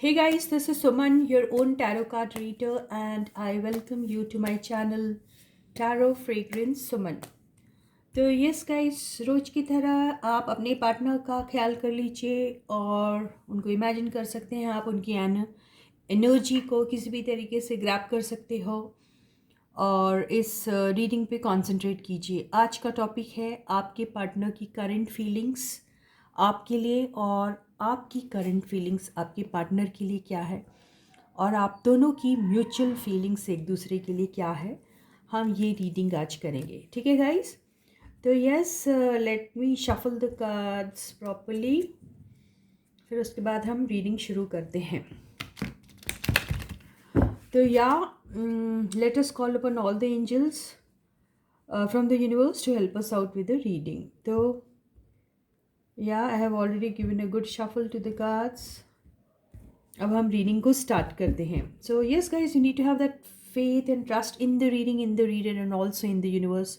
Hey guys, this is Suman, your own tarot card reader, and I welcome you to my channel Tarot Fragrance Suman. तो yes guys, रोज की तरह आप अपने partner का ख्याल कर लीजिए और उनको इमेजिन कर सकते हैं। आप उनकी एनर्जी को किसी भी तरीके से ग्रैब कर सकते हो और इस रीडिंग पे कंसंट्रेट कीजिए। आज का टॉपिक है आपके पार्टनर की करंट फीलिंग्स आपके लिए, और आपकी करंट फीलिंग्स आपके पार्टनर के लिए क्या है, और आप दोनों की म्यूचुअल फीलिंग्स एक दूसरे के लिए क्या है। हम ये रीडिंग आज करेंगे, ठीक है गाइस। तो yes, let me shuffle the cards properly, फिर उसके बाद हम रीडिंग शुरू करते हैं। तो या let us call upon all the angels from the universe to help us out with the reading. तो या I have already given a good shuffle to the cards. अब हम रीडिंग को स्टार्ट करते हैं। So yes guys, you need to have that faith and trust in the reading, in the reader, and also in the universe.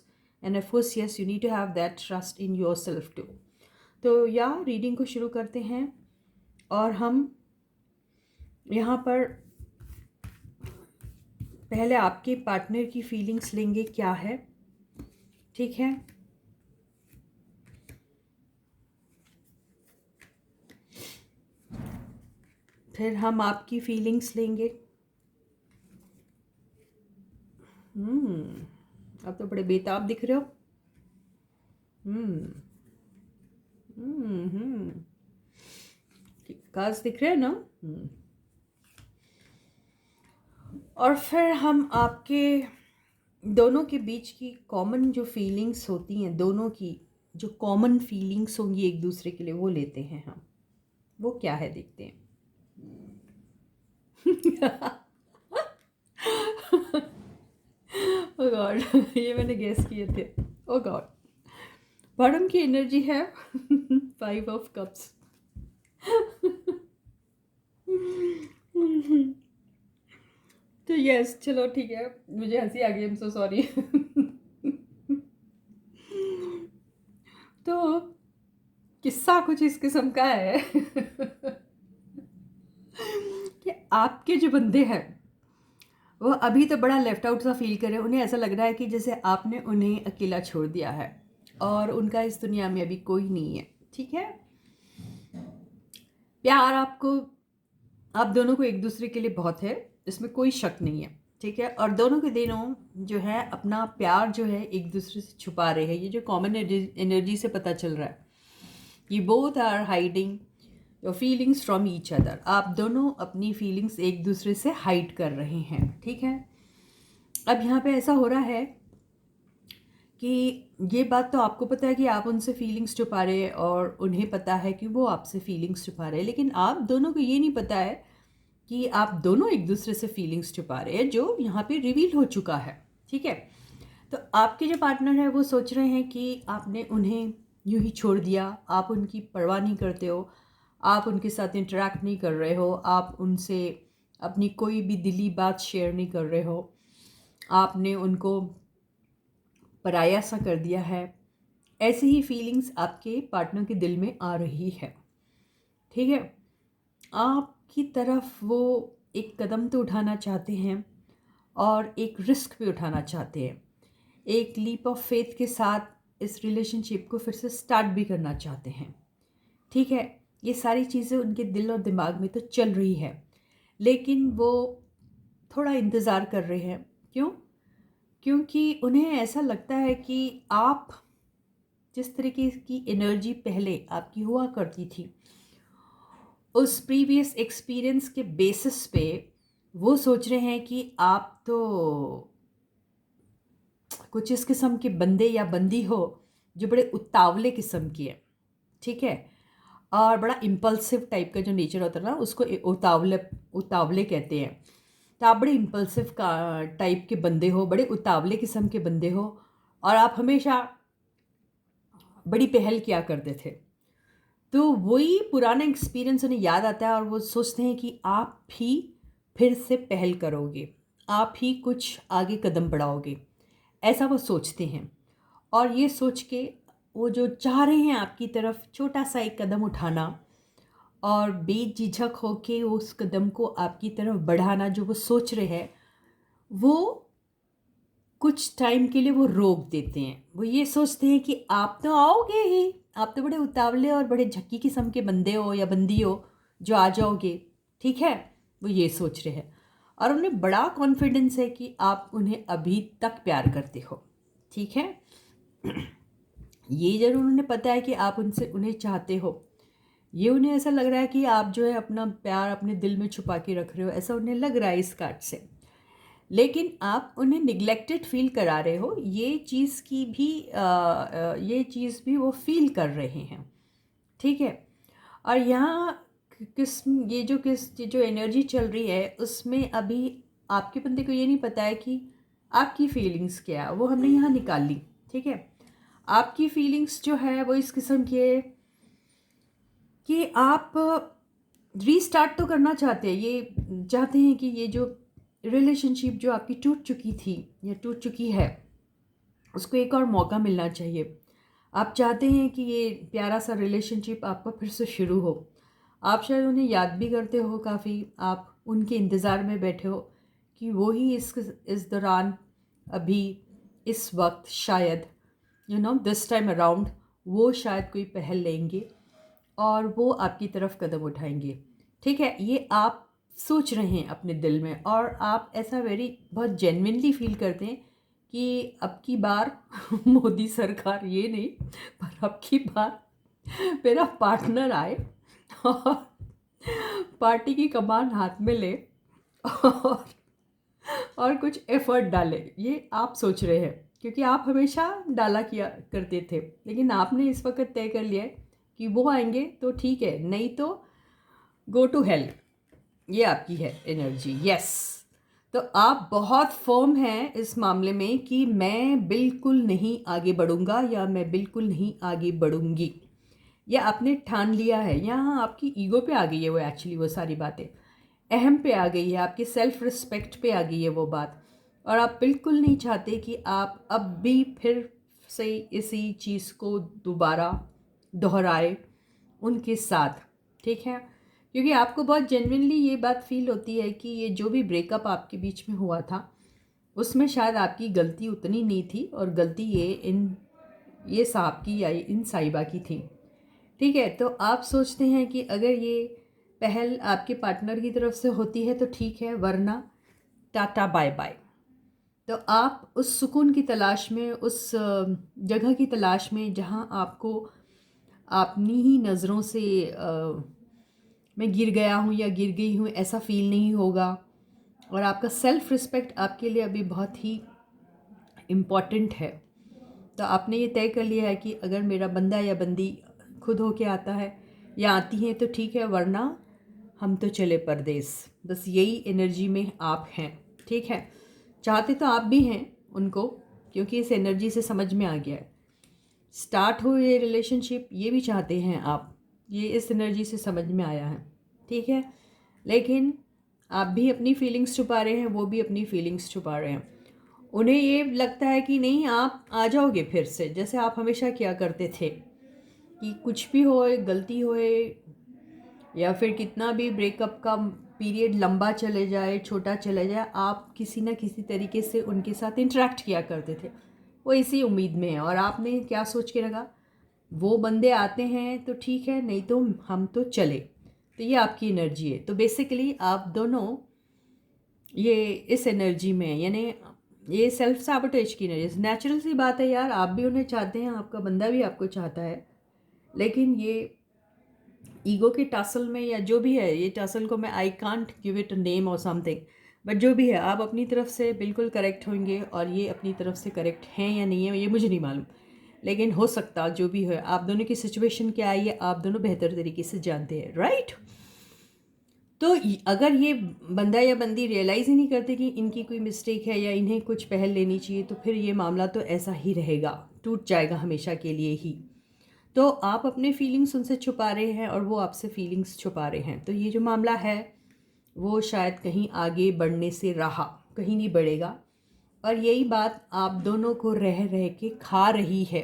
And of course, yes, you need to have that trust in yourself too. तो या reading को शुरू करते हैं और हम यहाँ पर पहले आपके पार्टनर की फीलिंग्स लेंगे क्या है, ठीक है। फिर हम आपकी फीलिंग्स लेंगे। अब तो बड़े बेताब दिख रहे हो। हम्म हम्म कार्ड्स दिख रहे हैं ना। और फिर हम आपके दोनों के बीच की कॉमन जो फीलिंग्स होती हैं, दोनों की जो कॉमन फीलिंग्स होंगी एक दूसरे के लिए, वो लेते हैं हम। वो क्या है देखते हैं। ओ गॉड, ये मैंने गेस किए थे। ओ गॉड, बॉटम की एनर्जी है 5 ऑफ कप्स। तो यस, चलो ठीक है, मुझे हंसी आ गई, आई एम सो सॉरी। तो किस्सा कुछ इस किस्म का है कि आपके जो बंदे हैं वो अभी तो बड़ा लेफ्ट आउट सा फील कर रहे हैं। उन्हें ऐसा लग रहा है कि जैसे आपने उन्हें अकेला छोड़ दिया है और उनका इस दुनिया में अभी कोई नहीं है, ठीक है। प्यार आपको, आप दोनों को एक दूसरे के लिए बहुत है, इसमें कोई शक नहीं है, ठीक है। और दोनों के दिनों जो है अपना प्यार जो है एक दूसरे से छुपा रहे हैं। ये जो कॉमन एनर्जी से पता चल रहा है, ये both are hiding your feelings from each other. आप दोनों अपनी फीलिंग्स एक दूसरे से हाइड कर रहे हैं, ठीक है। अब यहाँ पे ऐसा हो रहा है कि ये बात तो आपको पता है कि आप उनसे फीलिंग्स छुपा रहे हैं और उन्हें पता है कि वो आपसे फीलिंग्स छुपा रहे हैं, लेकिन आप दोनों को ये नहीं पता है कि आप दोनों एक दूसरे से फीलिंग्स छुपा रहे हैं, जो यहाँ पे रिवील हो चुका है, ठीक है। तो आपके जो पार्टनर है वो सोच रहे हैं कि आपने उन्हें यूं ही छोड़ दिया, आप उनकी परवाह नहीं करते हो, आप उनके साथ इंटरेक्ट नहीं कर रहे हो, आप उनसे अपनी कोई भी दिली बात शेयर नहीं कर रहे हो, आपने उनको पराया सा कर दिया है। ऐसी ही फीलिंग्स आपके पार्टनर के दिल में आ रही है, ठीक है। आपकी तरफ वो एक कदम तो उठाना चाहते हैं और एक रिस्क भी उठाना चाहते हैं, एक लीप ऑफ फेथ के साथ इस रिलेशनशिप को फिर से स्टार्ट भी करना चाहते हैं, ठीक है। ये सारी चीज़ें उनके दिल और दिमाग में तो चल रही है, लेकिन वो थोड़ा इंतज़ार कर रहे हैं। क्यों? क्योंकि उन्हें ऐसा लगता है कि आप जिस तरीके की एनर्जी पहले आपकी हुआ करती थी, उस प्रीवियस एक्सपीरियंस के बेसिस पे वो सोच रहे हैं कि आप तो कुछ इस किस्म के बंदे या बंदी हो जो बड़े उतावले किस्म की है, ठीक है। और बड़ा इम्पल्सिव टाइप का जो नेचर होता है ना, उसको उतावले उतावले कहते हैं। तो आप बड़े इम्पल्सिव का टाइप के बंदे हो, बड़े उतावले किस्म के बंदे हो, और आप हमेशा बड़ी पहल किया करते थे। तो वही पुराना एक्सपीरियंस उन्हें याद आता है और वो सोचते हैं कि आप भी फिर से पहल करोगे, आप ही कुछ आगे कदम बढ़ाओगे, ऐसा वो सोचते हैं। और ये सोच के वो जो चाह रहे हैं आपकी तरफ छोटा सा एक कदम उठाना, और बेझिझक होके उस कदम को आपकी तरफ बढ़ाना जो वो सोच रहे हैं, वो कुछ टाइम के लिए वो रोक देते हैं। वो ये सोचते हैं कि आप तो आओगे ही, आप तो बड़े उतावले और बड़े झक्की किस्म के बंदे हो या बंदी हो जो आ जाओगे, ठीक है। वो ये सोच रहे हैं और उन्हें बड़ा कॉन्फिडेंस है कि आप उन्हें अभी तक प्यार करते हो, ठीक है। ये जरूर उन्हें पता है कि आप उन्हें चाहते हो। ये उन्हें ऐसा लग रहा है कि आप जो है अपना प्यार अपने दिल में छुपा के रख रहे हो, ऐसा उन्हें लग रहा है इस कार्ड से। लेकिन आप उन्हें निग्लेक्टेड फील करा रहे हो, ये चीज़ भी वो फील कर रहे हैं, ठीक है। और यहाँ ये जो एनर्जी चल रही है उसमें अभी आपके बंदे को ये नहीं पता है कि आपकी फीलिंग्स क्या है, वो हमने यहाँ निकाल ली, ठीक है। आपकी फीलिंग्स जो है वो इस किस्म की है कि आप रीस्टार्ट तो करना चाहते हैं, ये चाहते हैं कि ये जो रिलेशनशिप जो आपकी टूट चुकी थी या टूट चुकी है उसको एक और मौका मिलना चाहिए। आप चाहते हैं कि ये प्यारा सा रिलेशनशिप आपका फिर से शुरू हो। आप शायद उन्हें याद भी करते हो काफ़ी, आप उनके इंतज़ार में बैठे हो कि वो ही इस दौरान अभी इस वक्त शायद दिस टाइम अराउंड वो शायद कोई पहल लेंगे और वो आपकी तरफ कदम उठाएंगे, ठीक है। ये आप सोच रहे हैं अपने दिल में और आप ऐसा बहुत जेन्युइनली फील करते हैं कि अब की बार मोदी सरकार ये नहीं, पर अब की बार मेरा पार्टनर आए और पार्टी की कमान हाथ में ले और कुछ एफर्ट डाले। ये आप सोच रहे हैं क्योंकि आप हमेशा डाला किया करते थे, लेकिन आपने इस वक्त तय कर लिया है कि वो आएंगे तो ठीक है, नहीं तो गो टू हेल। ये आपकी है एनर्जी, यस। तो आप बहुत फर्म हैं इस मामले में कि मैं बिल्कुल नहीं आगे बढ़ूंगा या मैं बिल्कुल नहीं आगे बढ़ूंगी, या आपने ठान लिया है। यहाँ आपकी ईगो पे आ गई है वो, एक्चुअली वो सारी बातें अहम पे आ गई है, आपके सेल्फ रिस्पेक्ट पे आ गई है वो बात। और आप बिल्कुल नहीं चाहते कि आप अब भी फिर से इसी चीज़ को दोबारा दोहराए उनके साथ, ठीक है। क्योंकि आपको बहुत जेन्युइनली ये बात फील होती है कि ये जो भी ब्रेकअप आपके बीच में हुआ था उसमें शायद आपकी गलती उतनी नहीं थी और गलती ये साहब की या इन साहिबा की थी, ठीक है। तो आप सोचते हैं कि अगर ये पहल आपके पार्टनर की तरफ से होती है तो ठीक है, वरना टाटा बाय बाय। तो आप उस सुकून की तलाश में, उस जगह की तलाश में जहाँ आपको अपनी ही नज़रों से मैं गिर गया हूँ या गिर गई हूँ ऐसा फील नहीं होगा। और आपका सेल्फ रिस्पेक्ट आपके लिए अभी बहुत ही इम्पॉर्टेंट है। तो आपने ये तय कर लिया है कि अगर मेरा बंदा या बंदी खुद होके आता है या आती है तो ठीक है, वरना हम तो चले परदेस। बस यही एनर्जी में आप हैं, ठीक है। चाहते तो आप भी हैं उनको, क्योंकि इस एनर्जी से समझ में आ गया है स्टार्ट हो ये रिलेशनशिप, ये भी चाहते हैं आप, ये इस एनर्जी से समझ में आया है, ठीक है। लेकिन आप भी अपनी फीलिंग्स छुपा रहे हैं, वो भी अपनी फीलिंग्स छुपा रहे हैं। उन्हें ये लगता है कि नहीं, आप आ जाओगे फिर से जैसे आप हमेशा किया करते थे, कि कुछ भी होए, गलती होए या फिर कितना भी ब्रेकअप का पीरियड लंबा चले जाए, छोटा चले जाए, आप किसी ना किसी तरीके से उनके साथ इंटरेक्ट किया करते थे। वो इसी उम्मीद में है। और आपने क्या सोच के रखा, वो बंदे आते हैं तो ठीक है, नहीं तो हम तो चले। तो ये आपकी एनर्जी है। तो बेसिकली आप दोनों ये इस एनर्जी में, यानी ये सेल्फ सैबोटेज की एनर्जी, नेचुरल सी बात है यार, आप भी उन्हें चाहते हैं, आपका बंदा भी आपको चाहता है, लेकिन ये ईगो के टसल में या जो भी है, ये टसल को मैं I can't give it a name और समथिंग, बट जो भी है आप अपनी तरफ से बिल्कुल करेक्ट होंगे और ये अपनी तरफ से करेक्ट हैं या नहीं है ये मुझे नहीं मालूम, लेकिन हो सकता जो भी है, आप दोनों की सिचुएशन क्या है ये आप दोनों बेहतर तरीके से जानते हैं, राइट। तो अगर ये बंदा या बंदी रियलाइज़ ही नहीं करते कि इनकी कोई मिस्टेक है या इन्हें कुछ पहल लेनी चाहिए, तो फिर ये मामला तो ऐसा ही रहेगा, टूट जाएगा हमेशा के लिए ही। तो आप अपने फीलिंग्स उनसे छुपा रहे हैं और वो आपसे फीलिंग्स छुपा रहे हैं। तो ये जो मामला है वो शायद कहीं आगे बढ़ने से रहा, कहीं नहीं बढ़ेगा। और यही बात आप दोनों को रह रह के खा रही है।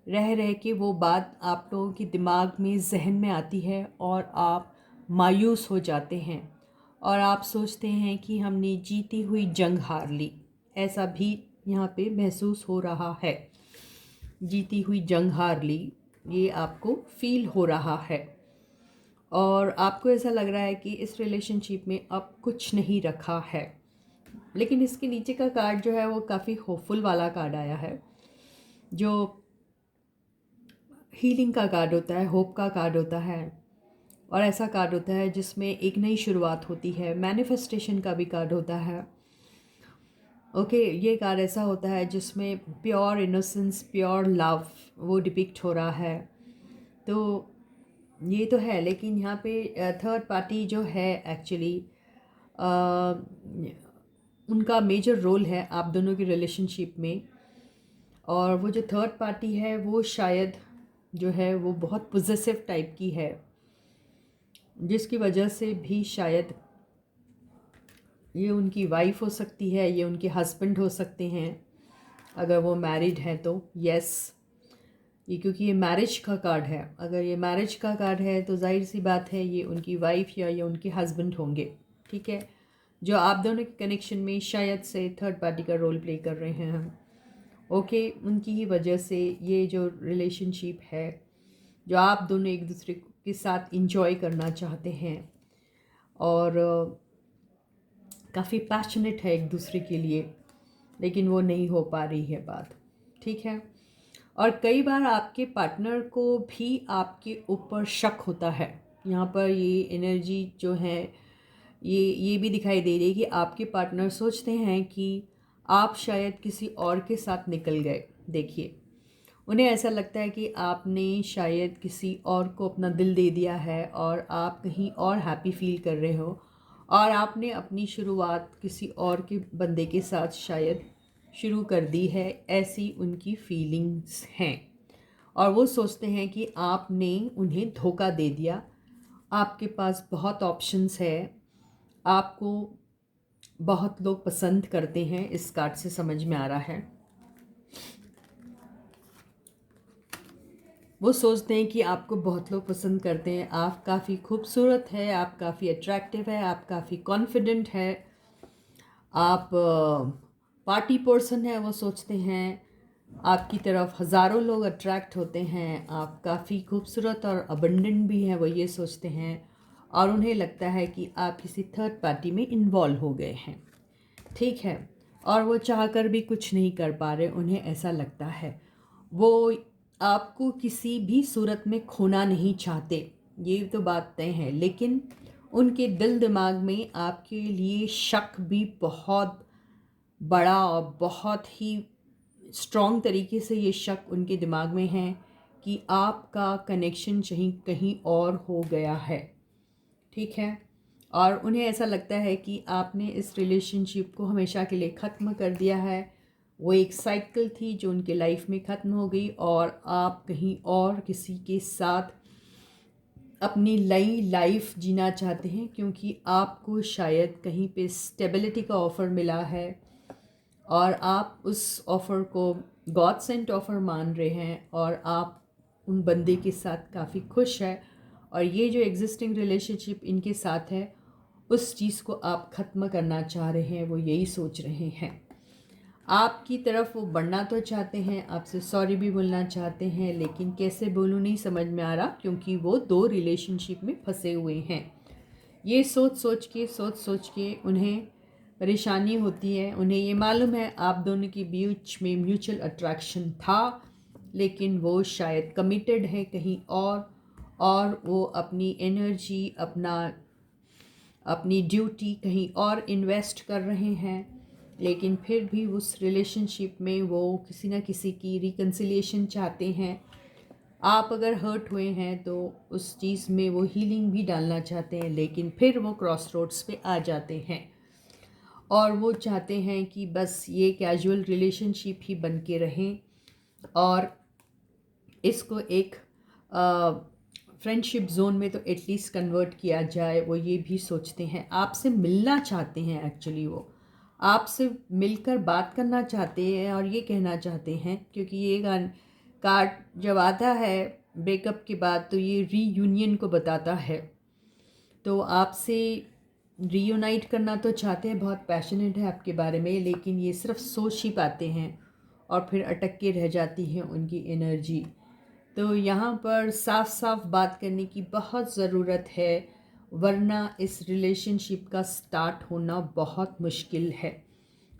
रह रह के वो बात आप लोगों के दिमाग में, जहन में आती है और आप मायूस हो जाते हैं और आप सोचते हैं कि हमने जीती हुई जंग हार ली। ऐसा भी यहाँ पे महसूस हो रहा है, जीती हुई जंग हार ली, ये आपको फील हो रहा है। और आपको ऐसा लग रहा है कि इस रिलेशनशिप में अब कुछ नहीं रखा है। लेकिन इसके नीचे का कार्ड जो है वो काफ़ी होपफुल वाला कार्ड आया है, जो हीलिंग का कार्ड होता है, होप का कार्ड होता है, और ऐसा कार्ड होता है जिसमें एक नई शुरुआत होती है। मैनिफेस्टेशन का भी कार्ड होता है। ओके, ये कार्ड ऐसा होता है जिसमें प्योर इनोसेंस, प्योर लव वो डिपिक्ट हो रहा है। तो ये तो है, लेकिन यहाँ पे थर्ड पार्टी जो है एक्चुअली उनका मेजर रोल है आप दोनों की रिलेशनशिप में। और वो जो थर्ड पार्टी है वो शायद जो है वो बहुत पोजेसिव टाइप की है, जिसकी वजह से भी शायद ये उनकी वाइफ हो सकती है, ये उनके हस्बैंड हो सकते हैं अगर वो मैरिड है तो। यस, ये क्योंकि ये मैरिज का कार्ड है, अगर ये मैरिज का कार्ड है तो जाहिर सी बात है ये उनकी वाइफ या ये उनके हस्बैंड होंगे। ठीक है, जो आप दोनों के कनेक्शन में शायद से थर्ड पार्टी का रोल प्ले कर रहे हैं हम। ओके, उनकी ही वजह से ये जो रिलेशनशिप है, जो आप दोनों एक दूसरे के साथ इंजॉय करना चाहते हैं और काफ़ी पैशनेट है एक दूसरे के लिए, लेकिन वो नहीं हो पा रही है बात। ठीक है, और कई बार आपके पार्टनर को भी आपके ऊपर शक होता है। यहाँ पर ये एनर्जी जो है ये भी दिखाई दे रही है कि आपके पार्टनर सोचते हैं कि आप शायद किसी और के साथ निकल गए। देखिए, उन्हें ऐसा लगता है कि आपने शायद किसी और को अपना दिल दे दिया है और आप कहीं और हैप्पी फील कर रहे हो और आपने अपनी शुरुआत किसी और के बंदे के साथ शायद शुरू कर दी है, ऐसी उनकी फीलिंग्स हैं। और वो सोचते हैं कि आपने उन्हें धोखा दे दिया। आपके पास बहुत ऑप्शंस है, आपको बहुत लोग पसंद करते हैं, इस कार्ड से समझ में आ रहा है। वो सोचते हैं कि आपको बहुत लोग पसंद करते हैं, आप काफ़ी खूबसूरत है, आप काफ़ी अट्रैक्टिव है, आप काफ़ी कॉन्फिडेंट है, आप पार्टी पर्सन है। वो सोचते हैं आपकी तरफ हज़ारों लोग अट्रैक्ट होते हैं, आप काफ़ी खूबसूरत और अबंडेंट भी हैं, वो ये सोचते हैं। और उन्हें लगता है कि आप किसी थर्ड पार्टी में इन्वॉल्व हो गए हैं। ठीक है, और वो चाहकर भी कुछ नहीं कर पा रहे, उन्हें ऐसा लगता है। वो आपको किसी भी सूरत में खोना नहीं चाहते, ये तो बात तय है, लेकिन उनके दिल दिमाग में आपके लिए शक भी बहुत बड़ा और बहुत ही स्ट्रॉन्ग तरीके से ये शक उनके दिमाग में है कि आपका कनेक्शन कहीं कहीं और हो गया है। ठीक है, और उन्हें ऐसा लगता है कि आपने इस रिलेशनशिप को हमेशा के लिए ख़त्म कर दिया है। वो एक साइकिल थी जो उनके लाइफ में ख़त्म हो गई और आप कहीं और किसी के साथ अपनी नई लाइफ जीना चाहते हैं, क्योंकि आपको शायद कहीं पे स्टेबिलिटी का ऑफ़र मिला है और आप उस ऑफ़र को गॉड सेंट ऑफ़र मान रहे हैं और आप उन बंदे के साथ काफ़ी खुश है। और ये जो एग्जिस्टिंग रिलेशनशिप इनके साथ है, उस चीज़ को आप ख़त्म करना चाह रहे हैं, वो यही सोच रहे हैं। आपकी तरफ वो बढ़ना तो चाहते हैं, आपसे सॉरी भी बोलना चाहते हैं, लेकिन कैसे बोलूँ नहीं समझ में आ रहा, क्योंकि वो दो रिलेशनशिप में फंसे हुए हैं। ये सोच सोच के उन्हें परेशानी होती है। उन्हें ये मालूम है आप दोनों के बीच में म्यूचुअल अट्रैक्शन था, लेकिन वो शायद कमिटेड है कहीं और वो अपनी एनर्जी, अपनी ड्यूटी कहीं और इन्वेस्ट कर रहे हैं। लेकिन फिर भी उस रिलेशनशिप में वो किसी न किसी की रिकन्सिलिएशन चाहते हैं। आप अगर हर्ट हुए हैं तो उस चीज़ में वो हीलिंग भी डालना चाहते हैं, लेकिन फिर वो क्रॉस रोड्स पे आ जाते हैं और वो चाहते हैं कि बस ये कैजुअल रिलेशनशिप ही बन के रहें और इसको एक फ्रेंडशिप जोन में तो एटलीस्ट कन्वर्ट किया जाए। वो ये भी सोचते हैं, आपसे मिलना चाहते हैं, एक्चुअली वो आपसे मिलकर बात करना चाहते हैं और ये कहना चाहते हैं, क्योंकि ये कार्ड जब आता है ब्रेकअप के बाद तो ये रीयूनियन को बताता है। तो आपसे रीयूनाइट करना तो चाहते हैं, बहुत पैशनेट है आपके बारे में, लेकिन ये सिर्फ सोच ही पाते हैं और फिर अटक के रह जाती है उनकी एनर्जी। तो यहाँ पर साफ साफ बात करने की बहुत ज़रूरत है, वरना इस रिलेशनशिप का स्टार्ट होना बहुत मुश्किल है।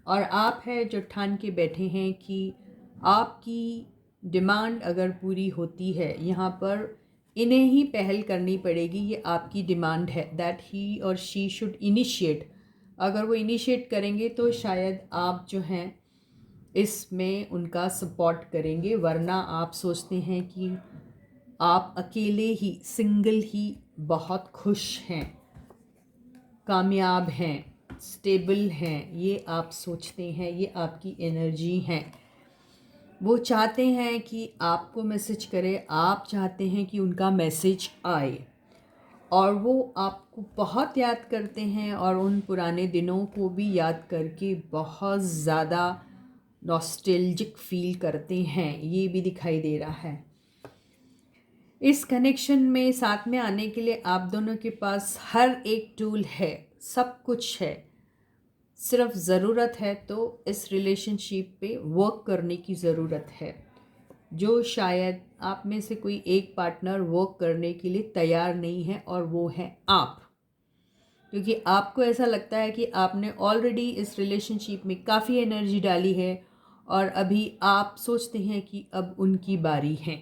और आप है जो ठान के बैठे हैं कि आपकी डिमांड अगर पूरी होती है, यहाँ पर इन्हें ही पहल करनी पड़ेगी, ये आपकी डिमांड है दैट ही और शी शुड इनिशिएट। अगर वो इनिशिएट करेंगे तो शायद आप जो हैं इसमें उनका सपोर्ट करेंगे, वरना आप सोचते हैं कि आप अकेले ही सिंगल ही बहुत खुश हैं, कामयाब हैं, स्टेबल हैं, ये आप सोचते हैं, ये आपकी एनर्जी हैं। वो चाहते हैं कि आपको मैसेज करे, आप चाहते हैं कि उनका मैसेज आए, और वो आपको बहुत याद करते हैं और उन पुराने दिनों को भी याद करके बहुत ज़्यादा नॉस्टैल्जिक फील करते हैं, ये भी दिखाई दे रहा है। इस कनेक्शन में साथ में आने के लिए आप दोनों के पास हर एक टूल है, सब कुछ है, सिर्फ ज़रूरत है तो इस रिलेशनशिप पे वर्क करने की ज़रूरत है। जो शायद आप में से कोई एक पार्टनर वर्क करने के लिए तैयार नहीं है, और वो है आप, क्योंकि आपको ऐसा लगता है कि आपने ऑलरेडी इस रिलेशनशिप में काफ़ी एनर्जी डाली है और अभी आप सोचते हैं कि अब उनकी बारी है।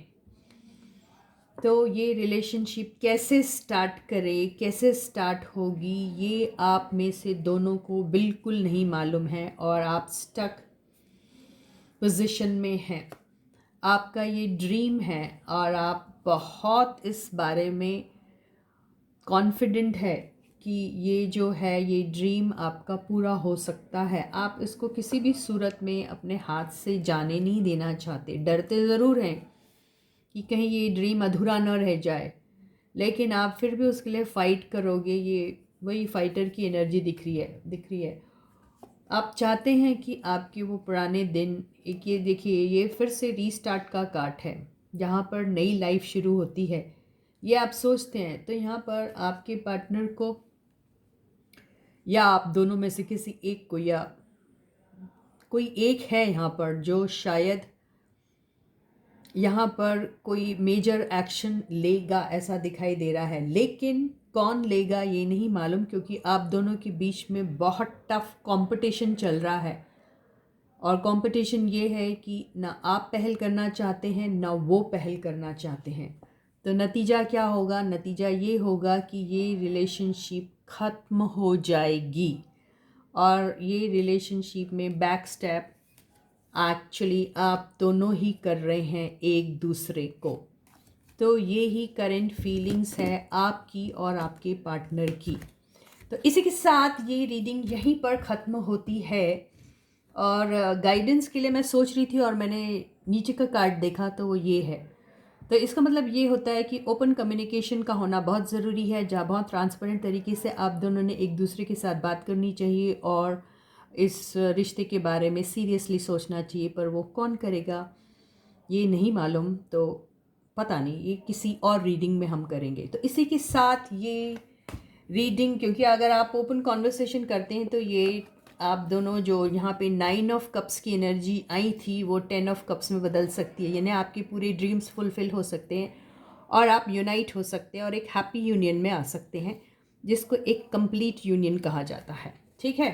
तो ये रिलेशनशिप कैसे स्टार्ट करे, कैसे स्टार्ट होगी, ये आप में से दोनों को बिल्कुल नहीं मालूम है और आप स्टक पोजीशन में हैं। आपका ये ड्रीम है और आप बहुत इस बारे में कॉन्फिडेंट है कि ये जो है ये ड्रीम आपका पूरा हो सकता है। आप इसको किसी भी सूरत में अपने हाथ से जाने नहीं देना चाहते, डरते ज़रूर हैं कि कहीं ये ड्रीम अधूरा न रह जाए, लेकिन आप फिर भी उसके लिए फ़ाइट करोगे। ये वही फाइटर की एनर्जी दिख रही है। आप चाहते हैं कि आपके वो पुराने दिन, एक ये देखिए ये फिर से रीस्टार्ट का कार्ड है, जहाँ पर नई लाइफ शुरू होती है, ये आप सोचते हैं। तो यहाँ पर आपके पार्टनर को या आप दोनों में से किसी एक को, या कोई एक है यहाँ पर जो शायद यहाँ पर कोई मेजर एक्शन लेगा, ऐसा दिखाई दे रहा है, लेकिन कौन लेगा ये नहीं मालूम, क्योंकि आप दोनों के बीच में बहुत टफ कंपटीशन चल रहा है। और कंपटीशन ये है कि ना आप पहल करना चाहते हैं ना वो पहल करना चाहते हैं। तो नतीजा क्या होगा? नतीजा ये होगा कि ये रिलेशनशिप ख़त्म हो जाएगी और ये रिलेशनशिप में बैक स्टेप एक्चुअली आप दोनों ही कर रहे हैं एक दूसरे को। तो ये ही करंट फीलिंग्स है आपकी और आपके पार्टनर की। तो इसी के साथ ये रीडिंग यहीं पर ख़त्म होती है। और गाइडेंस के लिए मैं सोच रही थी और मैंने नीचे का कार्ड देखा तो वो ये है। तो इसका मतलब ये होता है कि ओपन कम्युनिकेशन का होना बहुत ज़रूरी है, जहाँ बहुत ट्रांसपेरेंट तरीके से आप दोनों ने एक दूसरे के साथ बात करनी चाहिए और इस रिश्ते के बारे में सीरियसली सोचना चाहिए। पर वो कौन करेगा ये नहीं मालूम, तो पता नहीं, ये किसी और रीडिंग में हम करेंगे। तो इसी के साथ ये रीडिंग, क्योंकि अगर आप ओपन कॉन्वर्सेशन करते हैं तो ये आप दोनों जो यहाँ पे 9 ऑफ कप्स की एनर्जी आई थी वो 10 ऑफ कप्स में बदल सकती है, यानी आपके पूरे ड्रीम्स फुलफिल हो सकते हैं और आप यूनाइट हो सकते हैं और एक हैप्पी यूनियन में आ सकते हैं, जिसको एक कंप्लीट यूनियन कहा जाता है। ठीक है,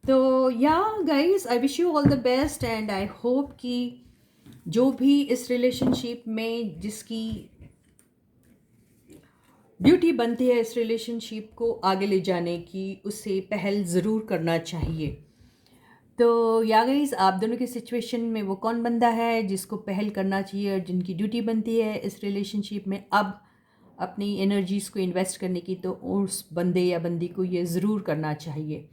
तो या guys, I wish you all the best and I hope कि जो भी इस रिलेशनशिप में जिसकी ड्यूटी बनती है इस रिलेशनशिप को आगे ले जाने की, उसे पहल ज़रूर करना चाहिए। तो या गाइस, आप दोनों की सिचुएशन में वो कौन बंदा है जिसको पहल करना चाहिए और जिनकी ड्यूटी बनती है इस रिलेशनशिप में अब अपनी एनर्जीज़ को इन्वेस्ट करने की, तो उस बंदे या बंदी को ये ज़रूर करना चाहिए।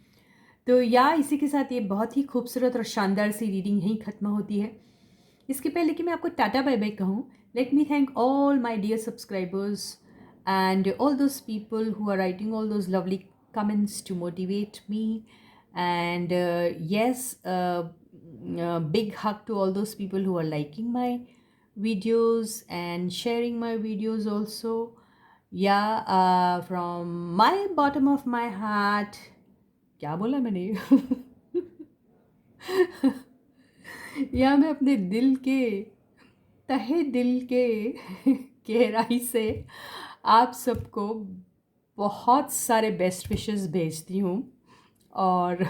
तो या इसी के साथ ये बहुत ही खूबसूरत और शानदार सी रीडिंग यहीं ख़त्म होती है। इसके पहले कि मैं आपको टाटा बाय बाय कहूँ, let me thank all my dear subscribers and all those people who are writing all those lovely comments to motivate me, and yes, big hug to all those people who are liking my videos and sharing my videos also. Yeah, from my bottom of my heart, क्या बोला मैंने? या मैं अपने दिल के तहे दिल के गहराई से आप सबको बहुत सारे बेस्ट विशेस भेजती हूँ और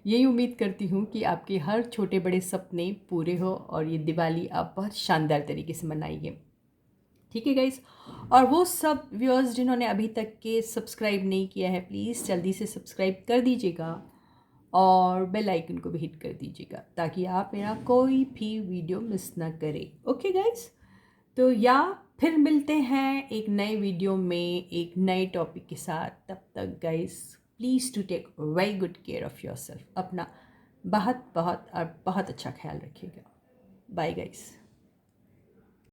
यही उम्मीद करती हूँ कि आपके हर छोटे बड़े सपने पूरे हो और ये दिवाली आप बहुत शानदार तरीके से मनाइए। ठीक है गाइस, और वो सब व्यूअर्स जिन्होंने अभी तक के सब्सक्राइब नहीं किया है, प्लीज़ जल्दी से सब्सक्राइब कर दीजिएगा और बेल आइकन को भी हिट कर दीजिएगा ताकि आप मेरा कोई भी वीडियो मिस ना करें। ओके गाइस, तो या फिर मिलते हैं एक नए वीडियो में एक नए टॉपिक के साथ। तब तक guys please to take very good care of your self. अपना बहुत बहुत और बहुत अच्छा ख्याल रखिएगा। Bye guys.